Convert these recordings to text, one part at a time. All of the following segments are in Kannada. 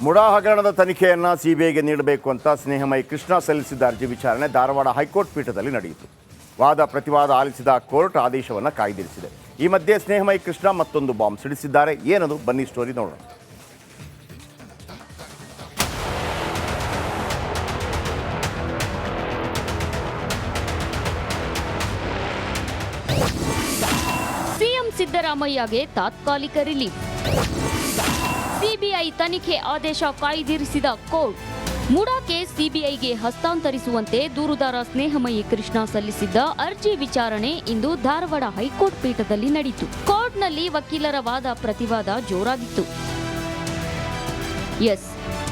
ಮುಡಾ ಹಗರಣದ ತನಿಖೆಯನ್ನು ಸಿಬಿಐಗೆ ನೀಡಬೇಕು ಅಂತ ಸ್ನೇಹಮಯಿ ಕೃಷ್ಣ ಸಲ್ಲಿಸಿದ್ದ ಅರ್ಜಿ ವಿಚಾರಣೆ ಧಾರವಾಡ ಹೈಕೋರ್ಟ್ ಪೀಠದಲ್ಲಿ ನಡೆಯಿತು. ವಾದ ಪ್ರತಿವಾದ ಆಲಿಸಿದ ಕೋರ್ಟ್ ಆದೇಶವನ್ನು ಕಾಯ್ದಿರಿಸಿದೆ. ಈ ಮಧ್ಯೆ ಸ್ನೇಹಮಯಿ ಕೃಷ್ಣ ಮತ್ತೊಂದು ಬಾಂಬ್ ಸಿಡಿಸಿದ್ದಾರೆ. ಏನದು ಬನ್ನಿ ಸ್ಟೋರಿ ನೋಡೋಣ. ಸಿಎಂ ಸಿದ್ದರಾಮಯ್ಯಗೆ ತಾತ್ಕಾಲಿಕ ರಿಲೀಫ್. ಸಿಬಿಐ ತನಿಖೆ ಆದೇಶ ಕಾಯ್ದಿರಿಸಿದ ಕೋರ್ಟ್. ಮುಡಾ ಕೇಸ್ ಸಿಬಿಐಗೆ ಹಸ್ತಾಂತರಿಸುವಂತೆ ದೂರುದಾರ ಸ್ನೇಹಮಯಿ ಕೃಷ್ಣ ಸಲ್ಲಿಸಿದ್ದ ಅರ್ಜಿ ವಿಚಾರಣೆ ಇಂದು ಧಾರವಾಡ ಹೈಕೋರ್ಟ್ ಪೀಠದಲ್ಲಿ ನಡೆಯಿತು. ಕೋರ್ಟ್ನಲ್ಲಿ ವಕೀಲರ ವಾದ ಪ್ರತಿವಾದ ಜೋರಾಗಿತ್ತು.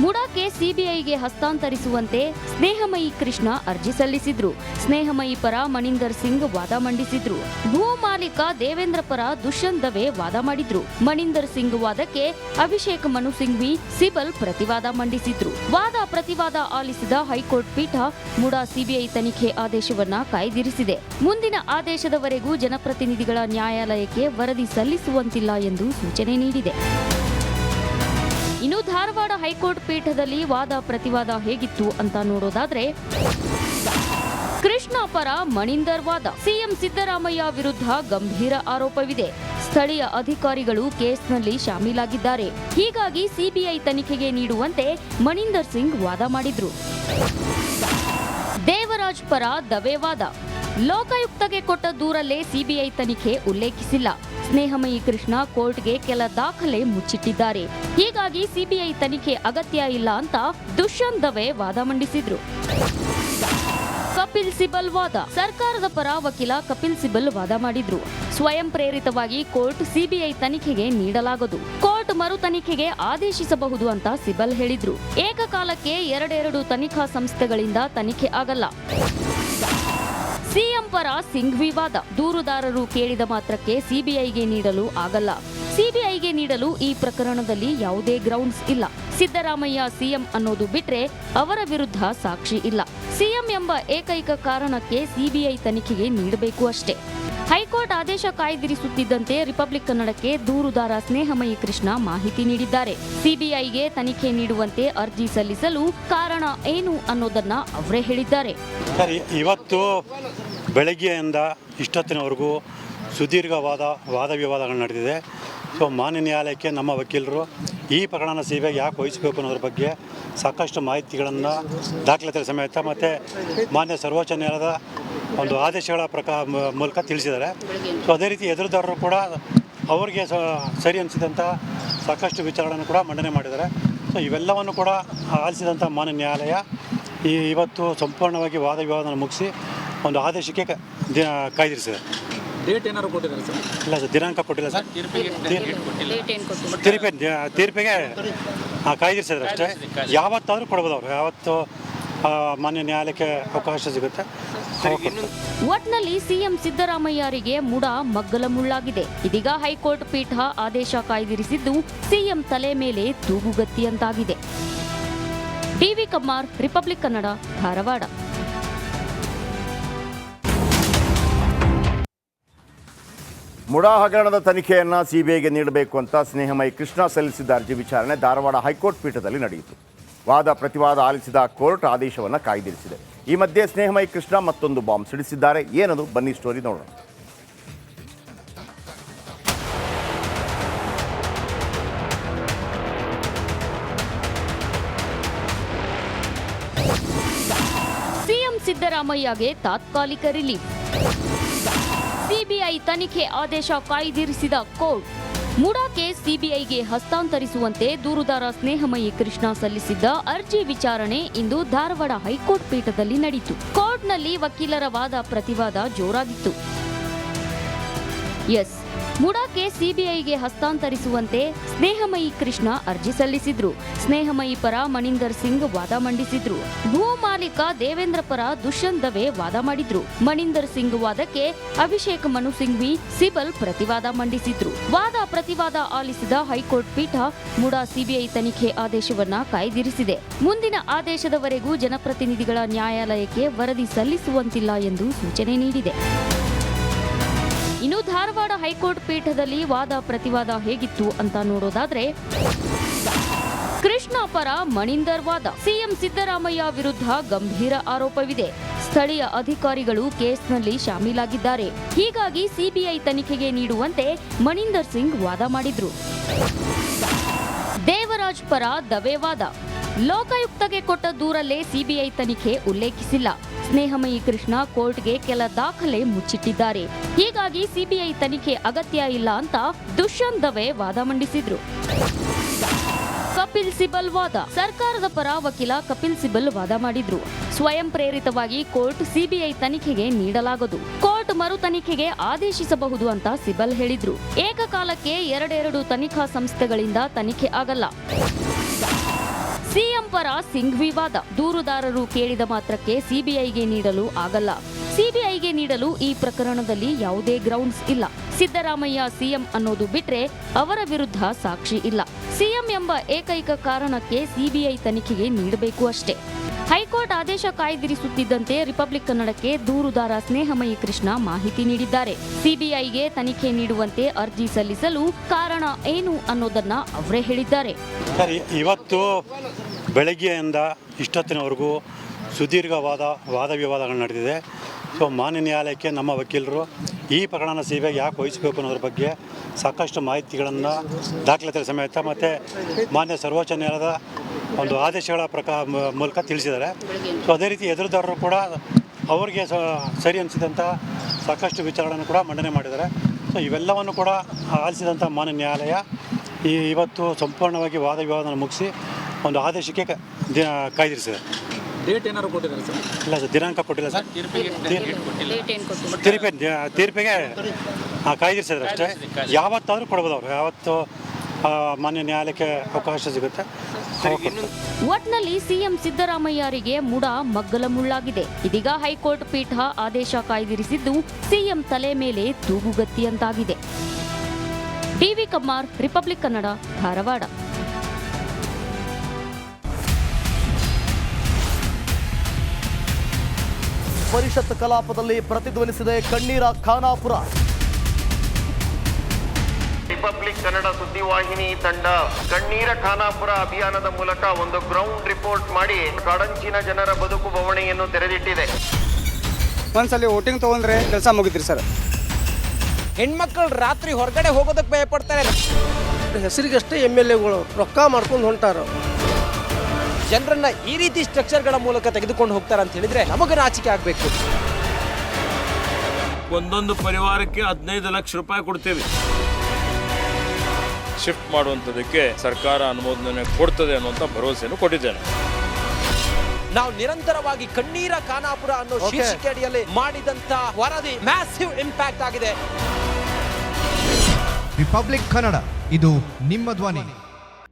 ಮುಡಾ ಕೇಸ್ ಸಿಬಿಐಗೆ ಹಸ್ತಾಂತರಿಸುವಂತೆ ಸ್ನೇಹಮಯಿ ಕೃಷ್ಣ ಅರ್ಜಿ ಸಲ್ಲಿಸಿದ್ರು. ಸ್ನೇಹಮಯಿ ಪರ ಮಣಿಂದರ್ ಸಿಂಗ್ ವಾದ ಮಂಡಿಸಿದ್ರು. ಭೂ ಮಾಲೀಕ ದೇವೇಂದ್ರ ಪರ ದುಷ್ಯಂತ್ ದವೆ ವಾದ ಮಾಡಿದ್ರು. ಮಣಿಂದರ್ ಸಿಂಗ್ ವಾದಕ್ಕೆ ಅಭಿಷೇಕ್ ಮನು ಸಿಂಘ್ವಿ ಸಿಬಲ್ ಪ್ರತಿವಾದ ಮಂಡಿಸಿದ್ರು. ವಾದ ಪ್ರತಿವಾದ ಆಲಿಸಿದ ಹೈಕೋರ್ಟ್ ಪೀಠ ಮುಡಾ ಸಿಬಿಐ ತನಿಖೆ ಆದೇಶವನ್ನ ಕಾಯ್ದಿರಿಸಿದೆ. ಮುಂದಿನ ಆದೇಶದವರೆಗೂ ಜನಪ್ರತಿನಿಧಿಗಳ ನ್ಯಾಯಾಲಯಕ್ಕೆ ವರದಿ ಸಲ್ಲಿಸುವಂತಿಲ್ಲ ಎಂದು ಸೂಚನೆ ನೀಡಿದೆ. ಇನ್ನು ಧಾರವಾಡ ಹೈಕೋರ್ಟ್ ಪೀಠದಲ್ಲಿ ವಾದ ಪ್ರತಿವಾದ ಹೇಗಿತ್ತು ಅಂತ ನೋಡೋದಾದ್ರೆ, ಕೃಷ್ಣ ಪರ ಮಣಿಂದರ್ ವಾದ. ಸಿಎಂ ಸಿದ್ದರಾಮಯ್ಯ ವಿರುದ್ಧ ಗಂಭೀರ ಆರೋಪವಿದೆ. ಸ್ಥಳೀಯ ಅಧಿಕಾರಿಗಳು ಕೇಸ್ನಲ್ಲಿ ಶಾಮೀಲಾಗಿದ್ದಾರೆ. ಹೀಗಾಗಿ ಸಿಬಿಐ ತನಿಖೆಗೆ ನೀಡುವಂತೆ ಮಣಿಂದರ್ ಸಿಂಗ್ ವಾದ ಮಾಡಿದ್ರು. ದೇವರಾಜ್ ಪರ ದವೆ ವಾದ. ಲೋಕಾಯುಕ್ತಗೆ ಕೊಟ್ಟ ದೂರಲ್ಲೇ ಸಿಬಿಐ ತನಿಖೆ ಉಲ್ಲೇಖಿಸಿಲ್ಲ. ಸ್ನೇಹಮಯಿ ಕೃಷ್ಣ ಕೋರ್ಟ್ಗೆ ಕೆಲ ದಾಖಲೆ ಮುಚ್ಚಿಟ್ಟಿದ್ದಾರೆ. ಹೀಗಾಗಿ ಸಿಬಿಐ ತನಿಖೆ ಅಗತ್ಯ ಇಲ್ಲ ಅಂತ ದುಷ್ಯಂತ್ ದವೆ ವಾದ ಮಂಡಿಸಿದ್ರು. ಕಪಿಲ್ ಸಿಬಲ್ ವಾದ. ಸರ್ಕಾರದ ಪರ ವಕೀಲ ಕಪಿಲ್ ಸಿಬಲ್ ವಾದ ಮಾಡಿದ್ರು. ಸ್ವಯಂ ಪ್ರೇರಿತವಾಗಿ ಕೋರ್ಟ್ ಸಿಬಿಐ ತನಿಖೆಗೆ ನೀಡಲಾಗದು. ಕೋರ್ಟ್ ಮರು ತನಿಖೆಗೆ ಆದೇಶಿಸಬಹುದು ಅಂತ ಸಿಬಲ್ ಹೇಳಿದ್ರು. ಏಕಕಾಲಕ್ಕೆ ಎರಡೆರಡು ತನಿಖಾ ಸಂಸ್ಥೆಗಳಿಂದ ತನಿಖೆ ಆಗಲ್ಲ. ಸಿಎಂ ಪರ ಸಿಂಘ್ವಿ ವಾದ. ದೂರುದಾರರು ಕೇಳಿದ ಮಾತ್ರಕ್ಕೆ ಸಿಬಿಐಗೆ ನೀಡಲು ಆಗಲ್ಲ. ಸಿಬಿಐಗೆ ನೀಡಲು ಈ ಪ್ರಕರಣದಲ್ಲಿ ಯಾವುದೇ ಗ್ರೌಂಡ್ಸ್ ಇಲ್ಲ. ಸಿದ್ದರಾಮಯ್ಯ ಸಿಎಂ ಅನ್ನೋದು ಬಿಟ್ರೆ ಅವರ ವಿರುದ್ಧ ಸಾಕ್ಷಿ ಇಲ್ಲ. ಸಿಎಂ ಎಂಬ ಏಕೈಕ ಕಾರಣಕ್ಕೆ ಸಿಬಿಐ ತನಿಖೆಗೆ ನೀಡಬೇಕು ಅಷ್ಟೇ. ಹೈಕೋರ್ಟ್ ಆದೇಶ ಕಾಯ್ದಿರಿಸುತ್ತಿದ್ದಂತೆ ರಿಪಬ್ಲಿಕ್ ಕನ್ನಡಕ್ಕೆ ದೂರುದಾರ ಸ್ನೇಹಮಯಿ ಕೃಷ್ಣ ಮಾಹಿತಿ ನೀಡಿದ್ದಾರೆ. ಸಿಬಿಐಗೆ ತನಿಖೆ ನೀಡುವಂತೆ ಅರ್ಜಿ ಸಲ್ಲಿಸಲು ಕಾರಣ ಏನು ಅನ್ನೋದನ್ನ ಅವರೇ ಹೇಳಿದ್ದಾರೆ. ಇವತ್ತು ಬೆಳಗ್ಗೆಯಿಂದ ಇಷ್ಟೊತ್ತಿನವರೆಗೂ ಸುದೀರ್ಘವಾದ ವಾದ ವಿವಾದಗಳು ನಡೆದಿದೆ. ಸೊ ಮಾನ್ಯ ನ್ಯಾಯಾಲಯಕ್ಕೆ ನಮ್ಮ ವಕೀಲರು ಈ ಪ್ರಕರಣನ ಸಿಬಿಐಗೆ ಯಾಕೆ ವಹಿಸಬೇಕು ಅನ್ನೋದ್ರ ಬಗ್ಗೆ ಸಾಕಷ್ಟು ಮಾಹಿತಿಗಳನ್ನು ದಾಖಲಾತಿ ಸಮೇತ ಮತ್ತು ಮಾನ್ಯ ಸರ್ವೋಚ್ಚ ನ್ಯಾಯಾಲಯದ ಒಂದು ಆದೇಶಗಳ ಮೂಲಕ ತಿಳಿಸಿದ್ದಾರೆ. ಸೊ ಅದೇ ರೀತಿ ಎದುರುದಾರರು ಕೂಡ ಅವರಿಗೆ ಸರಿ ಅನಿಸಿದಂಥ ಸಾಕಷ್ಟು ವಿಚಾರಗಳನ್ನು ಕೂಡ ಮಂಡನೆ ಮಾಡಿದ್ದಾರೆ. ಸೊ ಇವೆಲ್ಲವನ್ನು ಕೂಡ ಆಲಿಸಿದಂಥ ಮಾನ್ಯ ನ್ಯಾಯಾಲಯ ಇವತ್ತು ಸಂಪೂರ್ಣವಾಗಿ ವಾದ ವಿವಾದವನ್ನು ಮುಗಿಸಿ ಒಂದು ಆದೇಶಕ್ಕೆ ಕಾಯ್ದಿರಿಸಿದೆ. ಡೇಟ್ ಏನಾದ್ರು ಕೊಟ್ಟಿದ್ದಾರೆ ಸರ್? ಇಲ್ಲ ಸರ್, ದಿನಾಂಕ ಕೊಟ್ಟಿಲ್ಲ ಸರ್. ತೀರ್ಪಿಗೆ ಕಾಯ್ದಿರಿಸಿದ್ರೆ ಅಷ್ಟೇ. ಯಾವತ್ತಾದರೂ ಕೊಡ್ಬೋದು ಅವರು, ಯಾವತ್ತು ಮಾನ್ಯ ನ್ಯಾಯಾಲಯಕ್ಕೆ ಅವಕಾಶ ಸಿಗುತ್ತೆ. ಒಟ್ನಲ್ಲಿ ಸಿಎಂ ಸಿದ್ದರಾಮಯ್ಯರಿಗೆ ಮುಡಾ ಮಗ್ಗಲ ಮುಳ್ಳಾಗಿದೆ. ಇದೀಗ ಹೈಕೋರ್ಟ್ ಪೀಠ ಆದೇಶ ಕಾಯ್ದಿರಿಸಿದ್ದು ಸಿಎಂ ತಲೆ ಮೇಲೆ ತೂಗುಗತ್ತಿಯಂತಾಗಿದೆ. D V Kammar, Republic Kannada, Dharwad. ಮುಡಾ ಹಗರಣದ ತನಿಖೆಯನ್ನು ಸಿಬಿಐಗೆ ನೀಡಬೇಕು ಅಂತ ಸ್ನೇಹಮಯಿ ಕೃಷ್ಣ ಸಲ್ಲಿಸಿದ್ದ ಅರ್ಜಿ ವಿಚಾರಣೆ ಧಾರವಾಡ ಹೈಕೋರ್ಟ್ ಪೀಠದಲ್ಲಿ ನಡೆಯಿತು. ವಾದ ಪ್ರತಿವಾದ ಆಲಿಸಿದ ಕೋರ್ಟ್ ಆದೇಶವನ್ನು ಕಾಯ್ದಿರಿಸಿದೆ. ಈ ಮಧ್ಯೆ ಸ್ನೇಹಮಯಿ ಕೃಷ್ಣ ಮತ್ತೊಂದು ಬಾಂಬ್ ಸಿಡಿಸಿದ್ದಾರೆ. ಏನದು ಬನ್ನಿ ಸ್ಟೋರಿ ನೋಡೋಣ. ಸಿಎಂ ಸಿದ್ದರಾಮಯ್ಯಗೆ ತಾತ್ಕಾಲಿಕ ರಿಲೀಫ್. ಸಿಬಿಐ ತನಿಖೆ ಆದೇಶ ಕಾಯ್ದಿರಿಸಿದ ಕೋರ್ಟ್. ಮುಡಾ ಕೇಸ್ ಸಿಬಿಐಗೆ ಹಸ್ತಾಂತರಿಸುವಂತೆ ದೂರುದಾರ ಸ್ನೇಹಮಯಿ ಕೃಷ್ಣ ಸಲ್ಲಿಸಿದ್ದ ಅರ್ಜಿ ವಿಚಾರಣೆ ಇಂದು ಧಾರವಾಡ ಹೈಕೋರ್ಟ್ ಪೀಠದಲ್ಲಿ ನಡೆಯಿತು. ಕೋರ್ಟ್ನಲ್ಲಿ ವಕೀಲರ ವಾದ ಪ್ರತಿವಾದ ಜೋರಾಗಿತ್ತು. ಮುಡಾ ಕೇಸ್ ಸಿಬಿಐಗೆ ಹಸ್ತಾಂತರಿಸುವಂತೆ ಸ್ನೇಹಮಯಿ ಕೃಷ್ಣ ಅರ್ಜಿ ಸಲ್ಲಿಸಿದ್ರು. ಸ್ನೇಹಮಯಿ ಪರ ಮಣಿಂದರ್ ಸಿಂಗ್ ವಾದ ಮಂಡಿಸಿದ್ರು. ಭೂ ಮಾಲೀಕ ದೇವೇಂದ್ರ ಪರ ದುಷ್ಯಂತ್ ದವೆ ವಾದ ಮಾಡಿದ್ರು. ಮಣಿಂದರ್ ಸಿಂಗ್ ವಾದಕ್ಕೆ ಅಭಿಷೇಕ್ ಮನು ಸಿಂಘ್ವಿ ಸಿಬಲ್ ಪ್ರತಿವಾದ ಮಂಡಿಸಿದ್ರು. ವಾದ ಪ್ರತಿವಾದ ಆಲಿಸಿದ ಹೈಕೋರ್ಟ್ ಪೀಠ ಮುಡಾ ಸಿಬಿಐ ತನಿಖೆ ಆದೇಶವನ್ನ ಕಾಯ್ದಿರಿಸಿದೆ. ಮುಂದಿನ ಆದೇಶದವರೆಗೂ ಜನಪ್ರತಿನಿಧಿಗಳ ನ್ಯಾಯಾಲಯಕ್ಕೆ ವರದಿ ಸಲ್ಲಿಸುವಂತಿಲ್ಲ ಎಂದು ಸೂಚನೆ ನೀಡಿದೆ. ಇನ್ನು ಧಾರವಾಡ ಹೈಕೋರ್ಟ್ ಪೀಠದಲ್ಲಿ ವಾದ ಪ್ರತಿವಾದ ಹೇಗಿತ್ತು ಅಂತ ನೋಡೋದಾದ್ರೆ, ಕೃಷ್ಣ ಪರ ಮಣಿಂದರ್ ವಾದ. ಸಿಎಂ ಸಿದ್ದರಾಮಯ್ಯ ವಿರುದ್ಧ ಗಂಭೀರ ಆರೋಪವಿದೆ. ಸ್ಥಳೀಯ ಅಧಿಕಾರಿಗಳು ಕೇಸ್ನಲ್ಲಿ ಶಾಮೀಲಾಗಿದ್ದಾರೆ. ಹೀಗಾಗಿ ಸಿಬಿಐ ತನಿಖೆಗೆ ನೀಡುವಂತೆ ಮಣಿಂದರ್ ಸಿಂಗ್ ವಾದ ಮಾಡಿದ್ರು. ದೇವರಾಜ್ ಪರ ದವೆ ವಾದ. ಲೋಕಾಯುಕ್ತಗೆ ಕೊಟ್ಟ ದೂರಲ್ಲೇ ಸಿಬಿಐ ತನಿಖೆ ಉಲ್ಲೇಖಿಸಿಲ್ಲ. ಸ್ನೇಹಮಯಿ ಕೃಷ್ಣ ಕೋರ್ಟ್ಗೆ ಕೆಲ ದಾಖಲೆ ಮುಚ್ಚಿಟ್ಟಿದ್ದಾರೆ. ಹೀಗಾಗಿ ಸಿಬಿಐ ತನಿಖೆ ಅಗತ್ಯ ಇಲ್ಲ ಅಂತ ದುಷ್ಯಂತ್ ದವೆ ವಾದ ಮಂಡಿಸಿದ್ರು. ಕಪಿಲ್ ಸಿಬಲ್ ವಾದ. ಸರ್ಕಾರದ ಪರ ವಕೀಲ ಕಪಿಲ್ ಸಿಬಲ್ ವಾದ ಮಾಡಿದ್ರು. ಸ್ವಯಂ ಪ್ರೇರಿತವಾಗಿ ಕೋರ್ಟ್ ಸಿಬಿಐ ತನಿಖೆಗೆ ನೀಡಲಾಗದು. ಕೋರ್ಟ್ ಮರು ತನಿಖೆಗೆ ಆದೇಶಿಸಬಹುದು ಅಂತ ಸಿಬಲ್ ಹೇಳಿದ್ರು. ಏಕಕಾಲಕ್ಕೆ ಎರಡೆರಡು ತನಿಖಾ ಸಂಸ್ಥೆಗಳಿಂದ ತನಿಖೆ ಆಗಲ್ಲ. ಸಿಎಂ ಪರ ಸಿಂಘ್ ವಿವಾದ. ದೂರುದಾರರು ಕೇಳಿದ ಮಾತ್ರಕ್ಕೆ ಸಿಬಿಐಗೆ ನೀಡಲು ಆಗಲ್ಲ. ಸಿಬಿಐಗೆ ನೀಡಲು ಈ ಪ್ರಕರಣದಲ್ಲಿ ಯಾವುದೇ ಗ್ರೌಂಡ್ಸ್ ಇಲ್ಲ. ಸಿದ್ದರಾಮಯ್ಯ ಸಿಎಂ ಅನ್ನೋದು ಬಿಟ್ರೆ ಅವರ ವಿರುದ್ಧ ಸಾಕ್ಷಿ ಇಲ್ಲ. ಸಿಎಂ ಎಂಬ ಏಕೈಕ ಕಾರಣಕ್ಕೆ ಸಿಬಿಐ ತನಿಖೆಗೆ ನೀಡಬೇಕು ಅಷ್ಟೇ. ಹೈಕೋರ್ಟ್ ಆದೇಶ ಕಾಯ್ದಿರಿಸುತ್ತಿದ್ದಂತೆ ರಿಪಬ್ಲಿಕ್ ಕನ್ನಡಕ್ಕೆ ದೂರುದಾರ ಸ್ನೇಹಮಯಿ ಕೃಷ್ಣ ಮಾಹಿತಿ ನೀಡಿದ್ದಾರೆ. ಸಿಬಿಐಗೆ ತನಿಖೆ ನೀಡುವಂತೆ ಅರ್ಜಿ ಸಲ್ಲಿಸಲು ಕಾರಣ ಏನು ಅನ್ನೋದನ್ನ ಅವರೇ ಹೇಳಿದ್ದಾರೆ. ಸರ್, ಇವತ್ತು ಬೆಳಗ್ಗೆಯಿಂದ ಇಷ್ಟೊತ್ತಿನವರೆಗೂ ಸುದೀರ್ಘವಾದ ವಾದ ವಿವಾದಗಳು ನಡೆದಿದೆ. ಸೊ ಮಾನ್ಯ ನ್ಯಾಯಾಲಯಕ್ಕೆ ನಮ್ಮ ವಕೀಲರು ಈ ಪ್ರಕರಣನ ಸಿಬಿಐಗೆ ಯಾಕೆ ವಹಿಸಬೇಕು ಅನ್ನೋದ್ರ ಬಗ್ಗೆ ಸಾಕಷ್ಟು ಮಾಹಿತಿಗಳನ್ನು ದಾಖಲಾತಿ ಸಮೇತ ಮತ್ತು ಮಾನ್ಯ ಸರ್ವೋಚ್ಚ ನ್ಯಾಯಾಲಯದ ಒಂದು ಆದೇಶಗಳ ಮೂಲಕ ತಿಳಿಸಿದ್ದಾರೆ. ಸೊ ಅದೇ ರೀತಿ ಎದುರುದಾರರು ಕೂಡ ಅವರಿಗೆ ಸರಿ ಅನಿಸಿದಂಥ ಸಾಕಷ್ಟು ವಿಚಾರಗಳನ್ನು ಕೂಡ ಮಂಡನೆ ಮಾಡಿದ್ದಾರೆ. ಸೊ ಇವೆಲ್ಲವನ್ನು ಕೂಡ ಆಲಿಸಿದಂಥ ಮಾನ್ಯ ನ್ಯಾಯಾಲಯ ಇವತ್ತು ಸಂಪೂರ್ಣವಾಗಿ ವಾದ ವಿವಾದನ ಮುಗಿಸಿ ಒಂದು ಆದೇಶಕ್ಕೆ ಕಾಯ್ದಿರಿಸಿದೆ. ಡೇಟ್ ಏನಾದ್ರು ಕೊಟ್ಟಿದ್ದಾರೆ ಸರ್? ಇಲ್ಲ ಸರ್, ದಿನಾಂಕ ಕೊಟ್ಟಿಲ್ಲ ಸರ್. ತೀರ್ಪಿಗೆ ಕಾಯ್ದಿರಿಸಿದ್ರೆ ಅಷ್ಟೇ. ಯಾವತ್ತಾದರೂ ಕೊಡ್ಬೋದು ಅವರು, ಯಾವತ್ತು ಮಾನ್ಯ ನ್ಯಾಯಾಲಯಕ್ಕೆ ಅವಕಾಶ ಸಿಗುತ್ತೆ. ಒಟ್ನಲ್ಲಿ ಸಿಎಂ ಸಿದ್ದರಾಮಯ್ಯರಿಗೆ ಮುಡ ಮಗ್ಗಲ ಮುಳ್ಳಾಗಿದೆ. ಇದೀಗ ಹೈಕೋರ್ಟ್ ಪೀಠ ಆದೇಶ ಕಾಯ್ದಿರಿಸಿದ್ದು ಸಿಎಂ ತಲೆ ಮೇಲೆ ತೂಗುಗತ್ತಿಯಂತಾಗಿದೆ. D V Kammar, Republic Kannada, Dharwad. ಪರಿಷತ್ ಕಲಾಪದಲ್ಲಿ ಪ್ರತಿಧ್ವನಿಸಿದೆ ಕಣ್ಣೀರ ಖಾನಾಪುರ. ರಿಪಬ್ಲಿಕ್ ಕನ್ನಡ ಸುದ್ದಿವಾಹಿನಿ ತಂಡ ಕಣ್ಣೀರ ಖಾನಾಪುರ ಅಭಿಯಾನದ ಮೂಲಕ ಒಂದು ಗ್ರೌಂಡ್ ರಿಪೋರ್ಟ್ ಮಾಡಿ ಕಾಡಂಚಿನ ಜನರ ಬದುಕು ಬವಣೆಯನ್ನು ತೆರೆದಿಟ್ಟಿದೆ. ಒಂದ್ಸಲಿ ವೋಟಿಂಗ್ ತಗೊಂಡ್ರೆ ಕೆಲಸ ಮುಗಿದ್ರಿ ಸರ್. ಹೆಣ್ಮಕ್ಳು ರಾತ್ರಿ ಹೊರಗಡೆ ಹೋಗೋದಕ್ಕೆ ಭಯ ಪಡ್ತಾರೆ. ಹೆಸರಿಗಷ್ಟೇ MLAಗಳು ರೊಕ್ಕ ಮಾಡ್ಕೊಂಡು ಹೊಂಟಾರ. ಜನರನ್ನ ಈ ರೀತಿ ಸ್ಟ್ರಕ್ಚರ್ಗಳ ಮೂಲಕ ತೆಗೆದುಕೊಂಡು ಹೋಗ್ತಾರೆ ಅಂತ ಹೇಳಿದ್ರೆ ನಮಗೆ ನಾಚಿಕೆ ಆಗಬೇಕು. ಒಂದೊಂದು ಪರಿವಾರಕ್ಕೆ 15 ಲಕ್ಷ ರೂಪಾಯಿ ಕೊಡ್ತೇವೆ. ಶಿಫ್ಟ್ ಮಾಡುವಂಥದ್ದಕ್ಕೆ ಸರ್ಕಾರ ಅನುಮೋದನೆ ಕೊಡ್ತದೆ ಅನ್ನುವಂಥ ಭರವಸೆಯನ್ನು ಕೊಟ್ಟಿದ್ದೇನೆ. ನಾವು ನಿರಂತರವಾಗಿ ಕಣ್ಣೀರ ಖಾನಾಪುರ ಅನ್ನೋ ಶೀರ್ಷಿಕೆ ಅಡಿಯಲ್ಲಿ ಮಾಡಿದಂತ ವರದಿ ಮ್ಯಾಸಿವ್ ಇಂಪ್ಯಾಕ್ಟ್ ಆಗಿದೆ. ರಿಪಬ್ಲಿಕ್ ಕನ್ನಡ, ಇದು ನಿಮ್ಮ ಧ್ವನಿ.